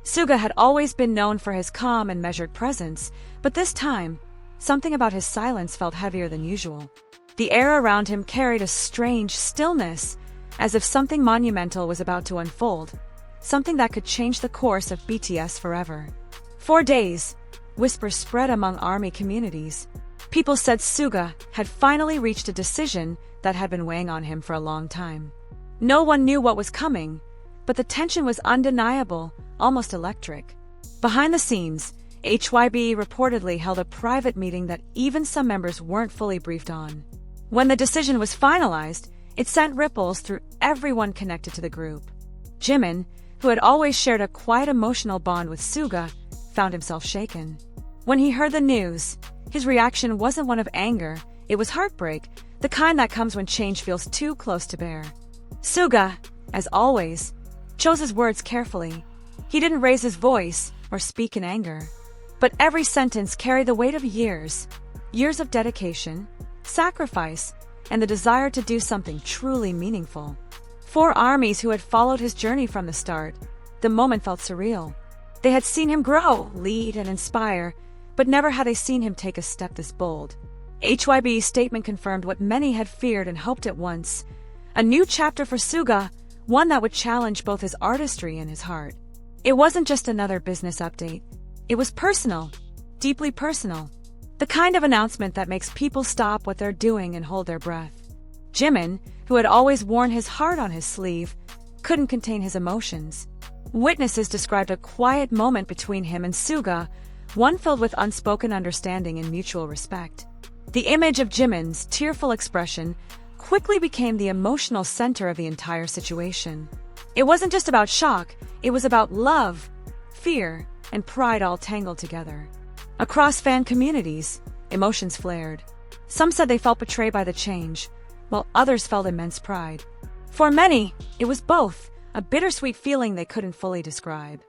Suga had always been known for his calm and measured presence, but this time, something about his silence felt heavier than usual. The air around him carried a strange stillness, as if something monumental was about to unfold, something that could change the course of BTS forever. For days, whispers spread among ARMY communities. People said Suga had finally reached a decision that had been weighing on him for a long time. No one knew what was coming, but the tension was undeniable, almost electric. Behind the scenes, HYBE reportedly held a private meeting that even some members weren't fully briefed on. When the decision was finalized, it sent ripples through everyone connected to the group. Jimin, who had always shared a quiet emotional bond with Suga, found himself shaken. When he heard the news, his reaction wasn't one of anger, it was heartbreak, the kind that comes when change feels too close to bear. Suga, as always, chose his words carefully. He didn't raise his voice or speak in anger. But every sentence carried the weight of years of dedication, sacrifice, and the desire to do something truly meaningful. For armies who had followed his journey from the start, the moment felt surreal. They had seen him grow, lead, and inspire, but never had they seen him take a step this bold. HYBE's statement confirmed what many had feared and hoped at once. A new chapter for Suga, one that would challenge both his artistry and his heart. It wasn't just another business update. It was personal, deeply personal. The kind of announcement that makes people stop what they're doing and hold their breath. Jimin, who had always worn his heart on his sleeve, couldn't contain his emotions. Witnesses described a quiet moment between him and Suga, one filled with unspoken understanding and mutual respect. The image of Jimin's tearful expression quickly became the emotional center of the entire situation. It wasn't just about shock, it was about love, fear, and pride all tangled together. Across fan communities, emotions flared. Some said they felt betrayed by the change, while others felt immense pride. For many, it was both, a bittersweet feeling they couldn't fully describe.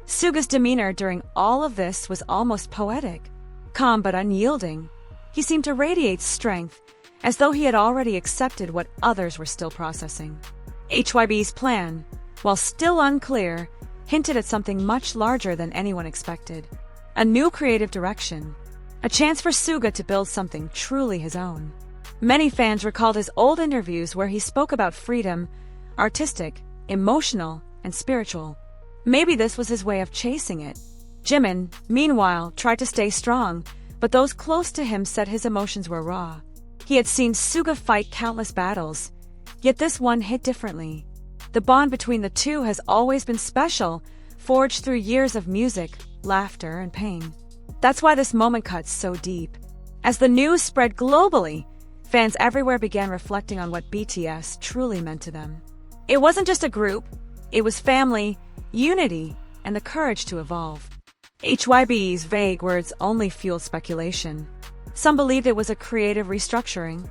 Suga's demeanor during all of this was almost poetic, calm but unyielding. He seemed to radiate strength, as though he had already accepted what others were still processing. HYBE's plan, while still unclear, hinted at something much larger than anyone expected. A new creative direction. A chance for Suga to build something truly his own. Many fans recalled his old interviews where he spoke about freedom, artistic, emotional, and spiritual. Maybe this was his way of chasing it. Jimin, meanwhile, tried to stay strong, but those close to him said his emotions were raw. He had seen Suga fight countless battles, yet this one hit differently. The bond between the two has always been special, forged through years of music, laughter, and pain. That's why this moment cuts so deep. As the news spread globally, fans everywhere began reflecting on what BTS truly meant to them. It wasn't just a group, it was family, unity, and the courage to evolve. HYBE's vague words only fueled speculation. Some believed it was a creative restructuring.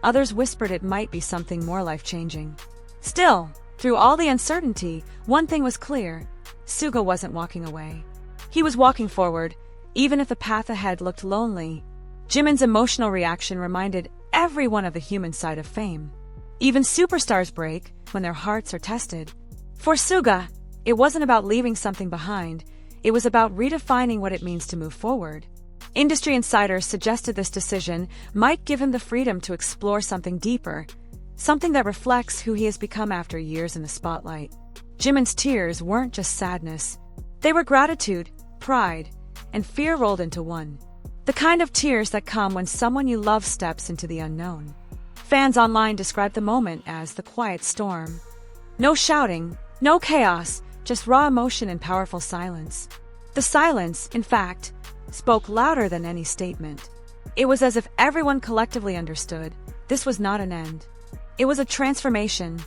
Others whispered it might be something more life-changing. Still, through all the uncertainty, one thing was clear. Suga wasn't walking away. He was walking forward, even if the path ahead looked lonely. Jimin's emotional reaction reminded everyone of the human side of fame. Even superstars break when their hearts are tested. For Suga, it wasn't about leaving something behind. It was about redefining what it means to move forward. Industry insiders suggested this decision might give him the freedom to explore something deeper, something that reflects who he has become after years in the spotlight. Jimin's tears weren't just sadness. They were gratitude, pride, and fear rolled into one. The kind of tears that come when someone you love steps into the unknown. Fans online described the moment as the quiet storm. No shouting, no chaos, just raw emotion and powerful silence. The silence, in fact, spoke louder than any statement. It was as if everyone collectively understood this was not an end. It was a transformation.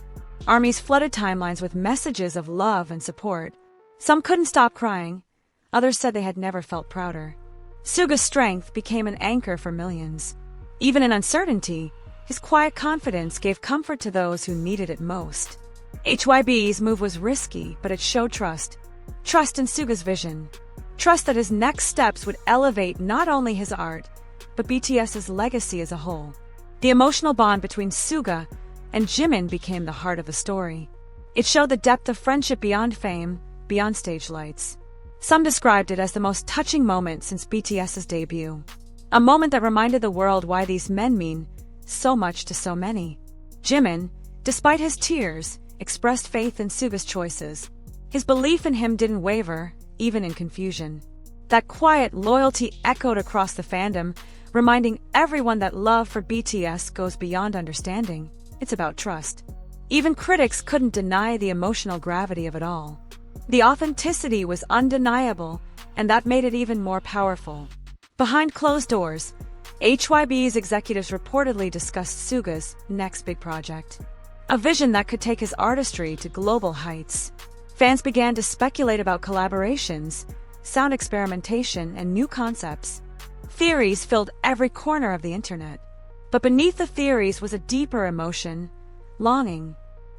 Armies flooded timelines with messages of love and support. Some couldn't stop crying. Others said they had never felt prouder. Suga's strength became an anchor for millions. Even in uncertainty, his quiet confidence gave comfort to those who needed it most. HYBE's move was risky, but it showed trust. Trust in Suga's vision. Trust that his next steps would elevate not only his art, but BTS's legacy as a whole. The emotional bond between Suga and Jimin became the heart of the story. It showed the depth of friendship beyond fame, beyond stage lights. Some described it as the most touching moment since BTS's debut. A moment that reminded the world why these men mean so much to so many. Jimin, despite his tears, expressed faith in Suga's choices. His belief in him didn't waver, even in confusion. That quiet loyalty echoed across the fandom, reminding everyone that love for BTS goes beyond understanding. It's about trust. Even critics couldn't deny the emotional gravity of it all. The authenticity was undeniable, and that made it even more powerful. Behind closed doors, HYBE's executives reportedly discussed Suga's next big project, a vision that could take his artistry to global heights. Fans began to speculate about collaborations, sound experimentation, and new concepts. Theories filled every corner of the internet. But beneath the theories was a deeper emotion, longing.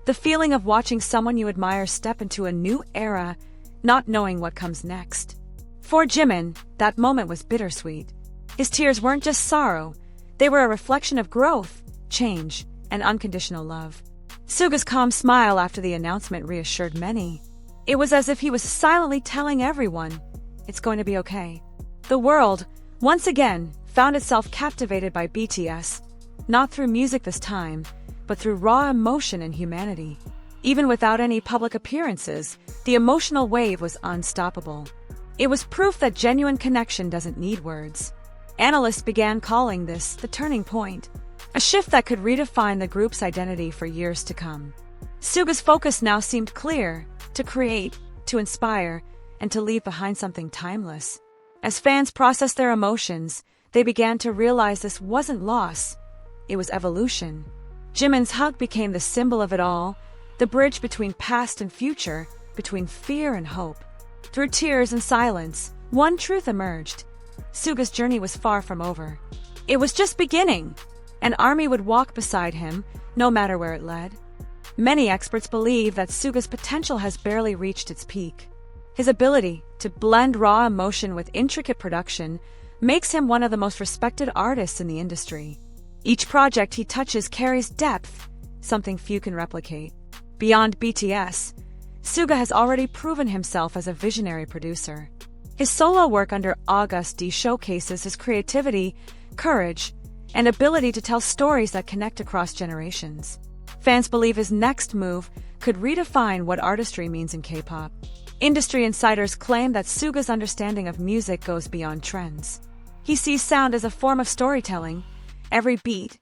The feeling of watching someone you admire step into a new era, not knowing what comes next. For Jimin, that moment was bittersweet. His tears weren't just sorrow, they were a reflection of growth, change, and unconditional love. Suga's calm smile after the announcement reassured many. It was as if he was silently telling everyone, it's going to be okay. The world, once again, found itself captivated by BTS, not through music this time, but through raw emotion and humanity. Even without any public appearances, the emotional wave was unstoppable. It was proof that genuine connection doesn't need words. Analysts began calling this the turning point, a shift that could redefine the group's identity for years to come. Suga's focus now seemed clear: to create, to inspire, and to leave behind something timeless. As fans processed their emotions, they began to realize this wasn't loss, it was evolution. Jimin's hug became the symbol of it all, the bridge between past and future, between fear and hope. Through tears and silence, one truth emerged: Suga's journey was far from over. It was just beginning. An army would walk beside him, no matter where it led. Many experts believe that Suga's potential has barely reached its peak. His ability to blend raw emotion with intricate production makes him one of the most respected artists in the industry. Each project he touches carries depth, something few can replicate. Beyond BTS, Suga has already proven himself as a visionary producer. His solo work under August D showcases his creativity, courage, and ability to tell stories that connect across generations. Fans believe his next move could redefine what artistry means in K-pop. Industry insiders claim that Suga's understanding of music goes beyond trends. He sees sound as a form of storytelling. Every beat,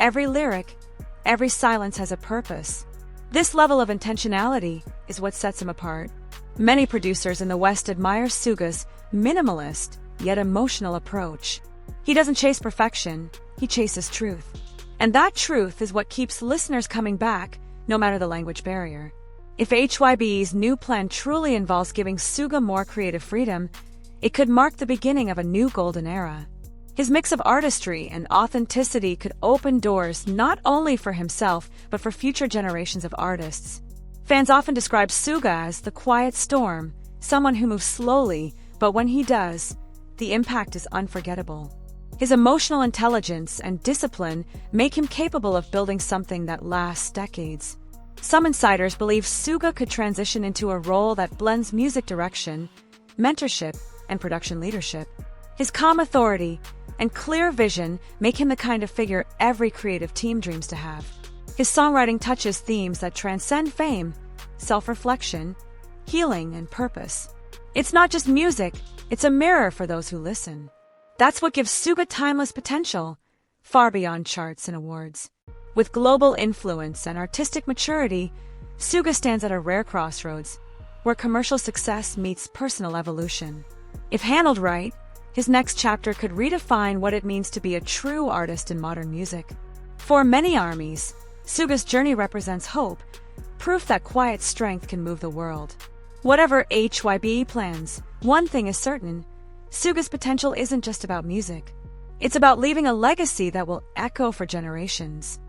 every lyric, every silence has a purpose. This level of intentionality is what sets him apart. Many producers in the West admire Suga's minimalist, yet emotional approach. He doesn't chase perfection, he chases truth. And that truth is what keeps listeners coming back, no matter the language barrier. If HYBE's new plan truly involves giving Suga more creative freedom, it could mark the beginning of a new golden era. His mix of artistry and authenticity could open doors not only for himself, but for future generations of artists. Fans often describe Suga as the quiet storm, someone who moves slowly, but when he does, the impact is unforgettable. His emotional intelligence and discipline make him capable of building something that lasts decades. Some insiders believe Suga could transition into a role that blends music direction, mentorship, and production leadership. His calm authority and clear vision make him the kind of figure every creative team dreams to have. His songwriting touches themes that transcend fame, self-reflection, healing, and purpose. It's not just music, it's a mirror for those who listen. That's what gives Suga timeless potential, far beyond charts and awards. With global influence and artistic maturity, Suga stands at a rare crossroads, where commercial success meets personal evolution. If handled right, his next chapter could redefine what it means to be a true artist in modern music. For many armies, Suga's journey represents hope, proof that quiet strength can move the world. Whatever HYBE plans, one thing is certain: Suga's potential isn't just about music. It's about leaving a legacy that will echo for generations.